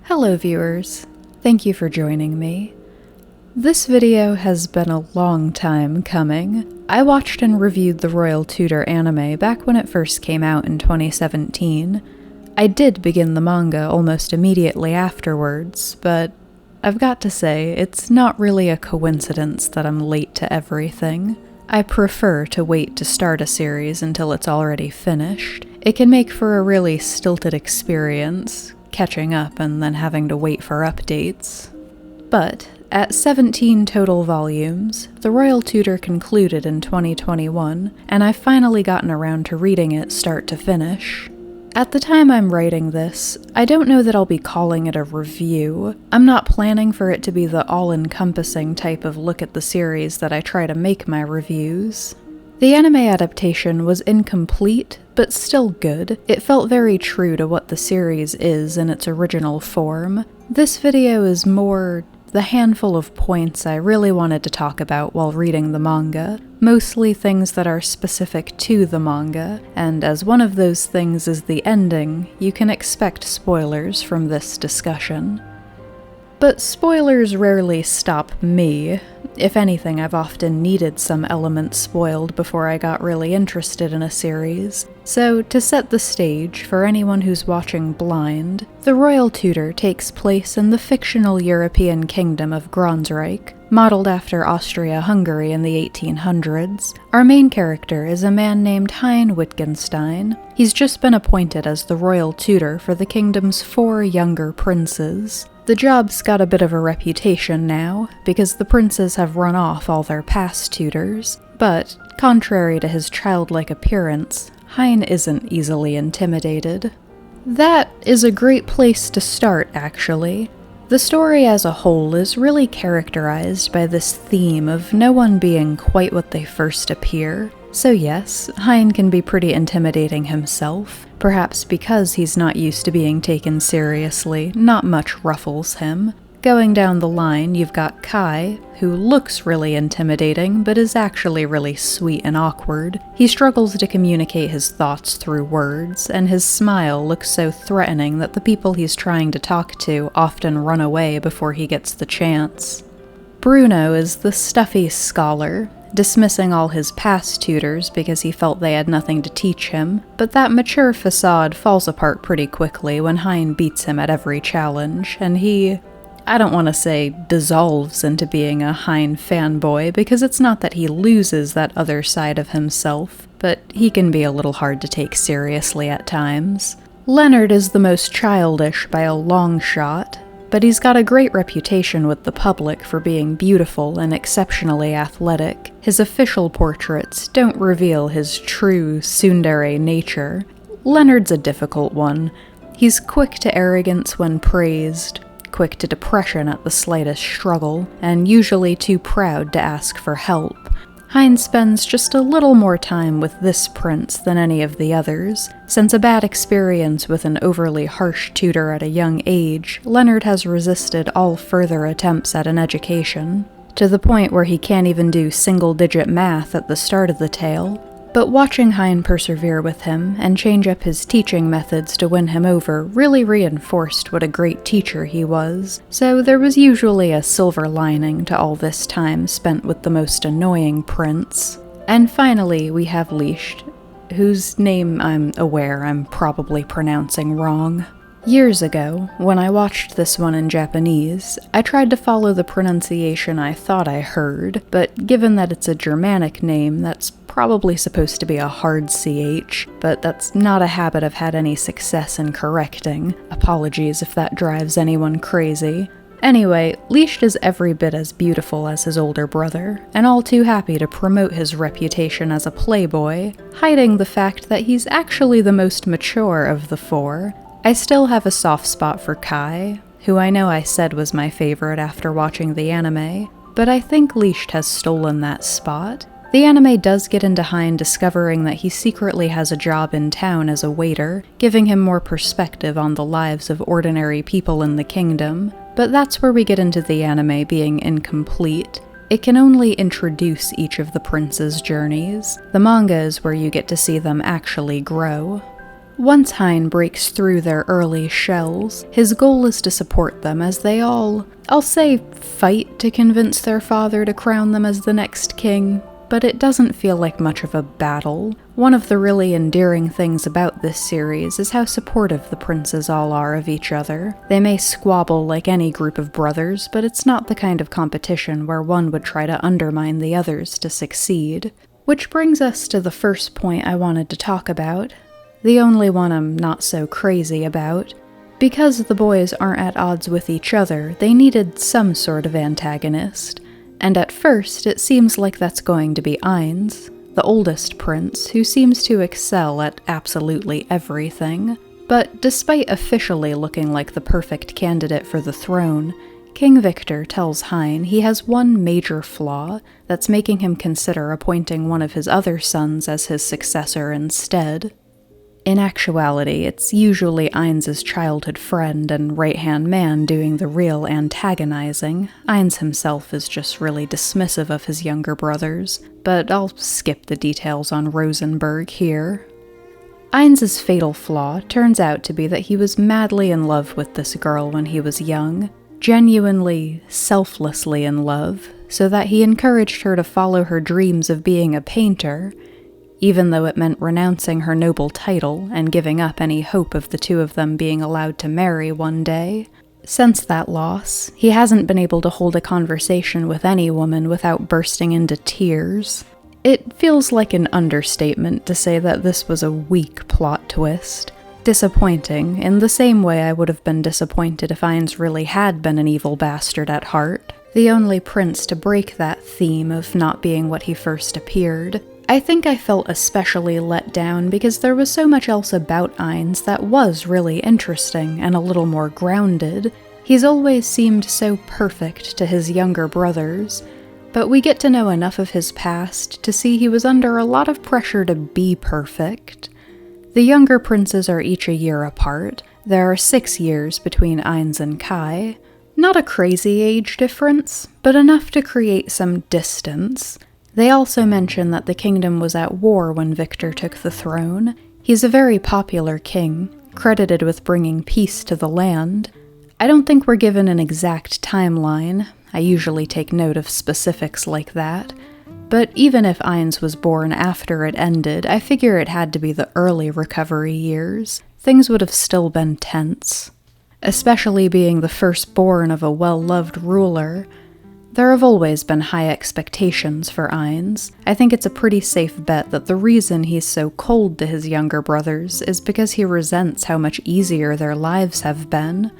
Hello viewers, thank you for joining me. This video has been a long time coming. I watched and reviewed the Royal Tutor anime back when it first came out in 2017. I did begin the manga almost immediately afterwards, but I've got to say, it's not really a coincidence that I'm late to everything. I prefer to wait to start a series until it's already finished. It can make for a really stilted experience, catching up and then having to wait for updates. But at 17 total volumes, the Royal Tutor concluded in 2021, and I've finally gotten around to reading it start to finish. At the time I'm writing this, I don't know that I'll be calling it a review. I'm not planning for it to be the all-encompassing type of look at the series that I try to make my reviews. The anime adaptation was incomplete, but still good. It felt very true to what the series is in its original form. This video is more the handful of points I really wanted to talk about while reading the manga, mostly things that are specific to the manga, and as one of those things is the ending, you can expect spoilers from this discussion. But spoilers rarely stop me. If anything, I've often needed some elements spoiled before I got really interested in a series. So, to set the stage for anyone who's watching blind, the Royal Tutor takes place in the fictional European kingdom of Gronsreich, modeled after Austria-Hungary in the 1800s. Our main character is a man named Hein Wittgenstein. He's just been appointed as the Royal Tutor for the kingdom's 4 younger princes. The job's got a bit of a reputation now, because the princes have run off all their past tutors, but, contrary to his childlike appearance, Hein isn't easily intimidated. That is a great place to start, actually. The story as a whole is really characterized by this theme of no one being quite what they first appear. So yes, Hein can be pretty intimidating himself. Perhaps because he's not used to being taken seriously, not much ruffles him. Going down the line, you've got Kai, who looks really intimidating, but is actually really sweet and awkward. He struggles to communicate his thoughts through words, and his smile looks so threatening that the people he's trying to talk to often run away before he gets the chance. Bruno is the stuffy scholar, dismissing all his past tutors because he felt they had nothing to teach him, but that mature facade falls apart pretty quickly when Hein beats him at every challenge, and he, I don't want to say dissolves into being a Hein fanboy, because it's not that he loses that other side of himself, but he can be a little hard to take seriously at times. Leonard is the most childish by a long shot, but he's got a great reputation with the public for being beautiful and exceptionally athletic. His official portraits don't reveal his true tsundere nature. Leonard's a difficult one. He's quick to arrogance when praised, quick to depression at the slightest struggle, and usually too proud to ask for help. Hein spends just a little more time with this prince than any of the others. Since a bad experience with an overly harsh tutor at a young age, Leonard has resisted all further attempts at an education, to the point where he can't even do single-digit math at the start of the tale. But watching Hein persevere with him and change up his teaching methods to win him over really reinforced what a great teacher he was, so there was usually a silver lining to all this time spent with the most annoying prince. And finally, we have Liszt, whose name I'm aware I'm probably pronouncing wrong. Years ago, when I watched this one in Japanese, I tried to follow the pronunciation I thought I heard, but given that it's a Germanic name, that's probably supposed to be a hard CH, but that's not a habit I've had any success in correcting. Apologies if that drives anyone crazy. Anyway, Liszt is every bit as beautiful as his older brother, and all too happy to promote his reputation as a playboy, hiding the fact that he's actually the most mature of the 4. I still have a soft spot for Kai, who I know I said was my favorite after watching the anime, but I think Liszt has stolen that spot. The anime does get into Hein discovering that he secretly has a job in town as a waiter, giving him more perspective on the lives of ordinary people in the kingdom, but that's where we get into the anime being incomplete. It can only introduce each of the princes' journeys. The manga is where you get to see them actually grow. Once Hein breaks through their early shells, his goal is to support them as they all, I'll say, fight to convince their father to crown them as the next king, but it doesn't feel like much of a battle. One of the really endearing things about this series is how supportive the princes all are of each other. They may squabble like any group of brothers, but it's not the kind of competition where one would try to undermine the others to succeed. Which brings us to the first point I wanted to talk about. The only one I'm not so crazy about. Because the boys aren't at odds with each other, they needed some sort of antagonist. And at first, it seems like that's going to be Eins, the oldest prince, who seems to excel at absolutely everything. But despite officially looking like the perfect candidate for the throne, King Victor tells Hein he has one major flaw that's making him consider appointing one of his other sons as his successor instead. In actuality, it's usually Eins's childhood friend and right-hand man doing the real antagonizing. Eins himself is just really dismissive of his younger brothers, but I'll skip the details on Rosenberg here. Eins's fatal flaw turns out to be that he was madly in love with this girl when he was young, genuinely, selflessly in love, so that he encouraged her to follow her dreams of being a painter, even though it meant renouncing her noble title and giving up any hope of the two of them being allowed to marry one day. Since that loss, he hasn't been able to hold a conversation with any woman without bursting into tears. It feels like an understatement to say that this was a weak plot twist. Disappointing, in the same way I would have been disappointed if Eins really had been an evil bastard at heart, the only prince to break that theme of not being what he first appeared. I think I felt especially let down because there was so much else about Eins that was really interesting and a little more grounded. He's always seemed so perfect to his younger brothers, but we get to know enough of his past to see he was under a lot of pressure to be perfect. The younger princes are each a year apart. There are 6 years between Eins and Kai. Not a crazy age difference, but enough to create some distance. They also mention that the kingdom was at war when Victor took the throne. He's a very popular king, credited with bringing peace to the land. I don't think we're given an exact timeline. I usually take note of specifics like that. But even if Eins was born after it ended, I figure it had to be the early recovery years. Things would have still been tense. Especially being the firstborn of a well-loved ruler. There have always been high expectations for Eins. I think it's a pretty safe bet that the reason he's so cold to his younger brothers is because he resents how much easier their lives have been.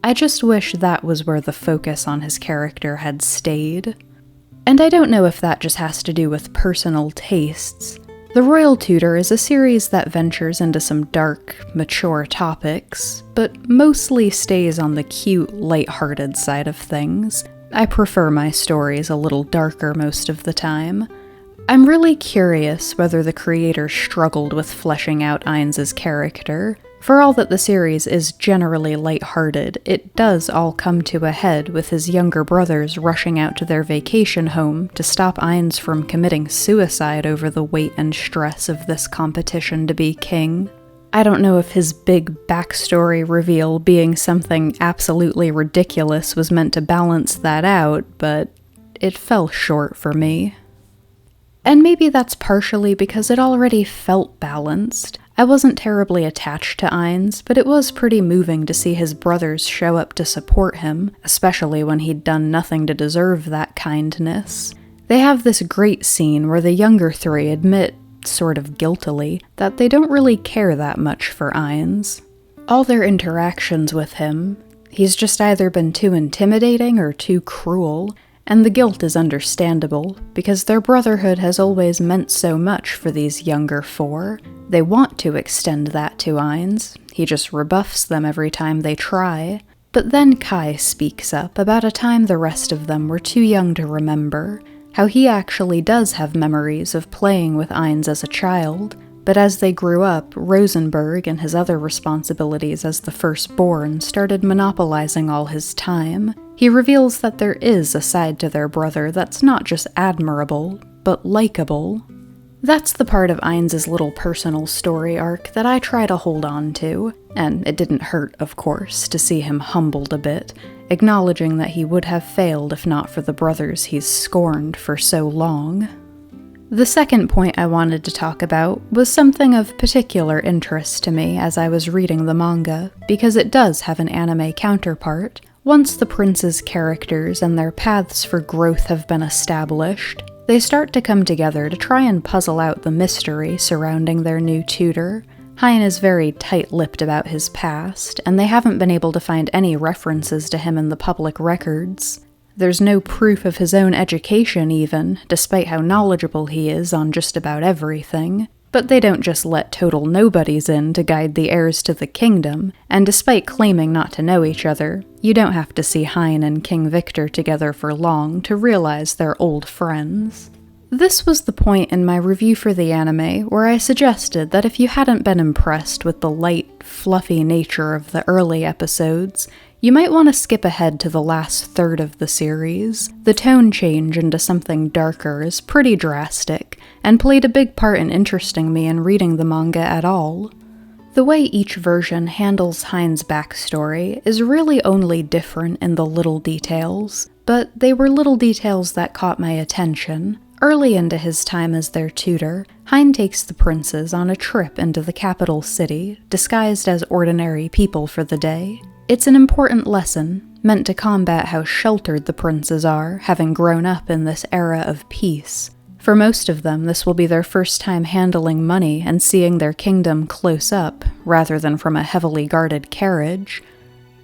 I just wish that was where the focus on his character had stayed. And I don't know if that just has to do with personal tastes. The Royal Tutor is a series that ventures into some dark, mature topics, but mostly stays on the cute, lighthearted side of things. I prefer my stories a little darker most of the time. I'm really curious whether the creators struggled with fleshing out Eins's character. For all that the series is generally lighthearted, it does all come to a head with his younger brothers rushing out to their vacation home to stop Eins from committing suicide over the weight and stress of this competition to be king. I don't know if his big backstory reveal being something absolutely ridiculous was meant to balance that out, but it fell short for me. And maybe that's partially because it already felt balanced. I wasn't terribly attached to Eins, but it was pretty moving to see his brothers show up to support him, especially when he'd done nothing to deserve that kindness. They have this great scene where the younger three admit, sort of guiltily, that they don't really care that much for Eins. All their interactions with him, he's just either been too intimidating or too cruel, and the guilt is understandable, because their brotherhood has always meant so much for these younger four. They want to extend that to Eins, he just rebuffs them every time they try. But then Kai speaks up about a time the rest of them were too young to remember, how he actually does have memories of playing with Eins as a child, but as they grew up, Rosenberg and his other responsibilities as the firstborn started monopolizing all his time. He reveals that there is a side to their brother that's not just admirable, but likable. That's the part of Eins's little personal story arc that I try to hold on to, and it didn't hurt, of course, to see him humbled a bit, acknowledging that he would have failed if not for the brothers he's scorned for so long. The second point I wanted to talk about was something of particular interest to me as I was reading the manga, because it does have an anime counterpart. Once the prince's characters and their paths for growth have been established, they start to come together to try and puzzle out the mystery surrounding their new tutor. Hein is very tight-lipped about his past, and they haven't been able to find any references to him in the public records. There's no proof of his own education even, despite how knowledgeable he is on just about everything. But they don't just let total nobodies in to guide the heirs to the kingdom, and despite claiming not to know each other, you don't have to see Hein and King Victor together for long to realize they're old friends. This was the point in my review for the anime where I suggested that if you hadn't been impressed with the light, fluffy nature of the early episodes, you might want to skip ahead to the last third of the series. The tone change into something darker is pretty drastic, and played a big part in interesting me in reading the manga at all. The way each version handles Hein's backstory is really only different in the little details, but they were little details that caught my attention. Early into his time as their tutor, Hein takes the princes on a trip into the capital city, disguised as ordinary people for the day. It's an important lesson, meant to combat how sheltered the princes are, having grown up in this era of peace. For most of them, this will be their first time handling money and seeing their kingdom close up, rather than from a heavily guarded carriage.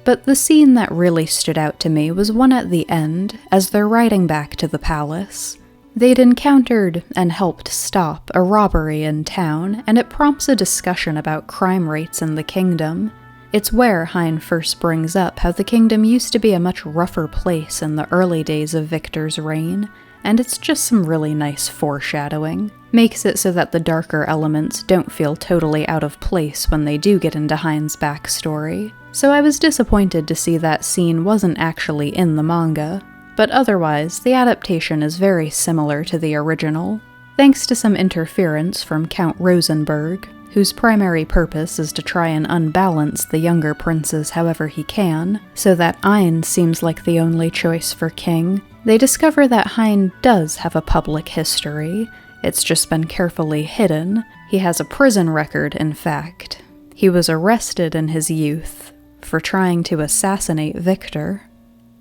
But the scene that really stood out to me was one at the end, as they're riding back to the palace. They'd encountered and helped stop a robbery in town, and it prompts a discussion about crime rates in the kingdom. It's where Hein first brings up how the kingdom used to be a much rougher place in the early days of Victor's reign, and it's just some really nice foreshadowing. Makes it so that the darker elements don't feel totally out of place when they do get into Hein's backstory. So I was disappointed to see that scene wasn't actually in the manga, but otherwise the adaptation is very similar to the original, thanks to some interference from Count Rosenberg, whose primary purpose is to try and unbalance the younger princes however he can, so that Eins seems like the only choice for king. They discover that Hein does have a public history. It's just been carefully hidden. He has a prison record, in fact. He was arrested in his youth for trying to assassinate Victor.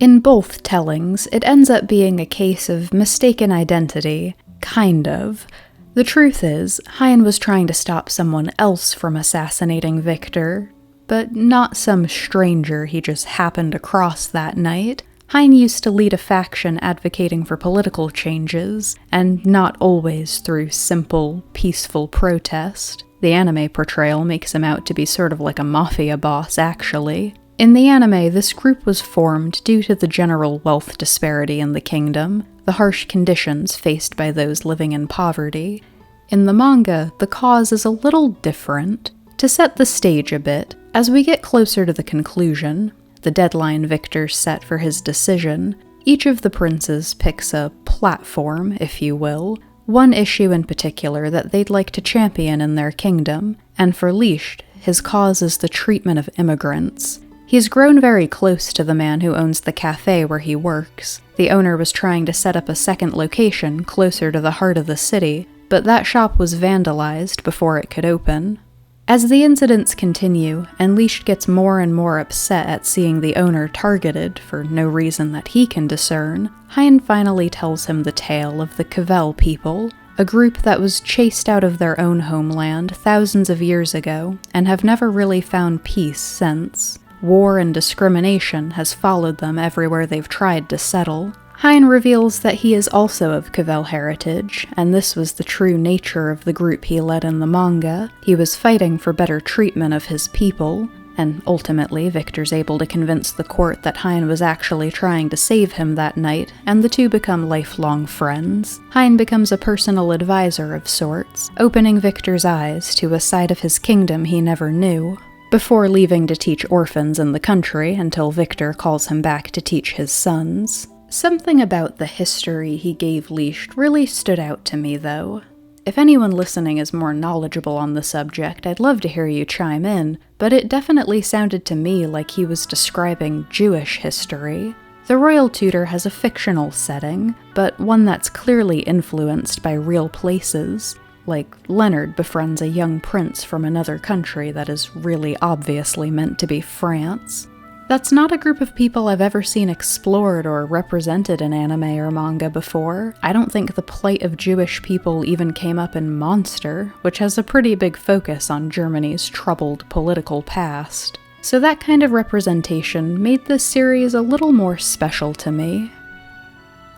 In both tellings, it ends up being a case of mistaken identity, kind of. The truth is, Hein was trying to stop someone else from assassinating Victor, but not some stranger he just happened across that night. Hein used to lead a faction advocating for political changes, and not always through simple, peaceful protest. The anime portrayal makes him out to be sort of like a mafia boss, actually. In the anime, this group was formed due to the general wealth disparity in the kingdom, the harsh conditions faced by those living in poverty. In the manga, the cause is a little different. To set the stage a bit, as we get closer to the conclusion, the deadline Victor set for his decision, each of the princes picks a platform, if you will, one issue in particular that they'd like to champion in their kingdom, and for Liszt, his cause is the treatment of immigrants. He's grown very close to the man who owns the cafe where he works. The owner was trying to set up a second location closer to the heart of the city, but that shop was vandalized before it could open. As the incidents continue, and Liszt gets more and more upset at seeing the owner targeted for no reason that he can discern, Hein finally tells him the tale of the Cavell people, a group that was chased out of their own homeland thousands of years ago and have never really found peace since. War and discrimination has followed them everywhere they've tried to settle. Hein reveals that he is also of Cavell heritage, and this was the true nature of the group he led in the manga. He was fighting for better treatment of his people, and ultimately Victor's able to convince the court that Hein was actually trying to save him that night, and the two become lifelong friends. Hein becomes a personal advisor of sorts, opening Victor's eyes to a side of his kingdom he never knew, before leaving to teach orphans in the country until Victor calls him back to teach his sons. Something about the history he gave Liszt really stood out to me, though. If anyone listening is more knowledgeable on the subject, I'd love to hear you chime in, but it definitely sounded to me like he was describing Jewish history. The royal tutor has a fictional setting, but one that's clearly influenced by real places. Like, Leonard befriends a young prince from another country that is really obviously meant to be France. That's not a group of people I've ever seen explored or represented in anime or manga before. I don't think the plight of Jewish people even came up in Monster, which has a pretty big focus on Germany's troubled political past. So that kind of representation made this series a little more special to me.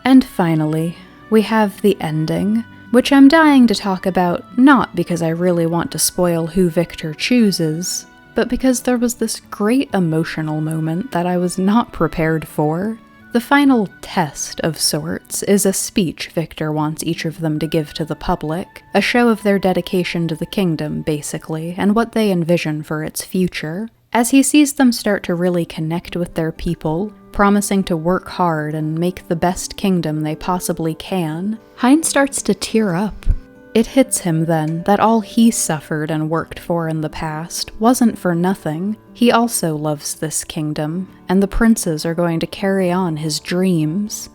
And finally, we have the ending, which I'm dying to talk about, not because I really want to spoil who Victor chooses, but because there was this great emotional moment that I was not prepared for. The final test of sorts is a speech Victor wants each of them to give to the public, a show of their dedication to the kingdom, basically, and what they envision for its future. As he sees them start to really connect with their people, promising to work hard and make the best kingdom they possibly can, Hein starts to tear up. It hits him then that all he suffered and worked for in the past wasn't for nothing. He also loves this kingdom, and the princes are going to carry on his dreams.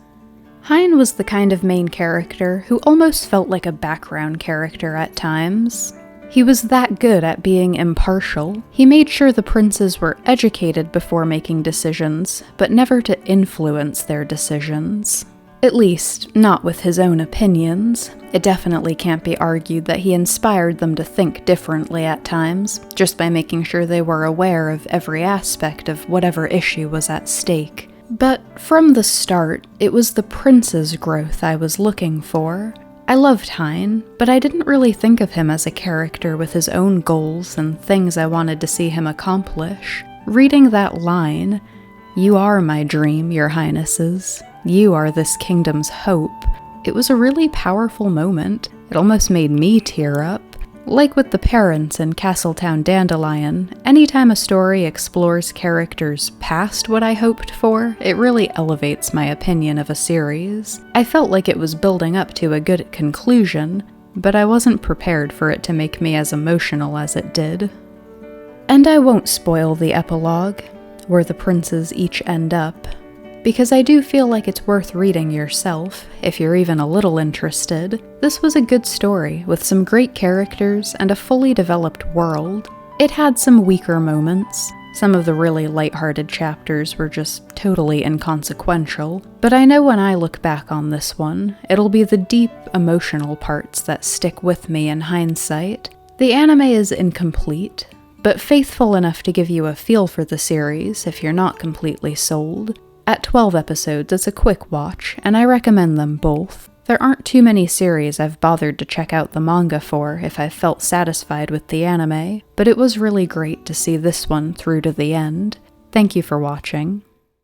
Hein was the kind of main character who almost felt like a background character at times. He was that good at being impartial. He made sure the princes were educated before making decisions, but never to influence their decisions. At least, not with his own opinions. It definitely can't be argued that he inspired them to think differently at times, just by making sure they were aware of every aspect of whatever issue was at stake. But from the start, it was the prince's growth I was looking for. I loved Hein, but I didn't really think of him as a character with his own goals and things I wanted to see him accomplish. Reading that line, "You are my dream, your highnesses. You are this kingdom's hope," it was a really powerful moment. It almost made me tear up. Like with the parents in Castletown Dandelion, anytime a story explores characters past what I hoped for, it really elevates my opinion of a series. I felt like it was building up to a good conclusion, but I wasn't prepared for it to make me as emotional as it did. And I won't spoil the epilogue, where the princes each end up, because I do feel like it's worth reading yourself, if you're even a little interested. This was a good story, with some great characters and a fully developed world. It had some weaker moments. Some of the really lighthearted chapters were just totally inconsequential, but I know when I look back on this one, it'll be the deep, emotional parts that stick with me in hindsight. The anime is incomplete, but faithful enough to give you a feel for the series if you're not completely sold. At 12 episodes, it's a quick watch, and I recommend them both. There aren't too many series I've bothered to check out the manga for if I've felt satisfied with the anime, but it was really great to see this one through to the end. Thank you for watching.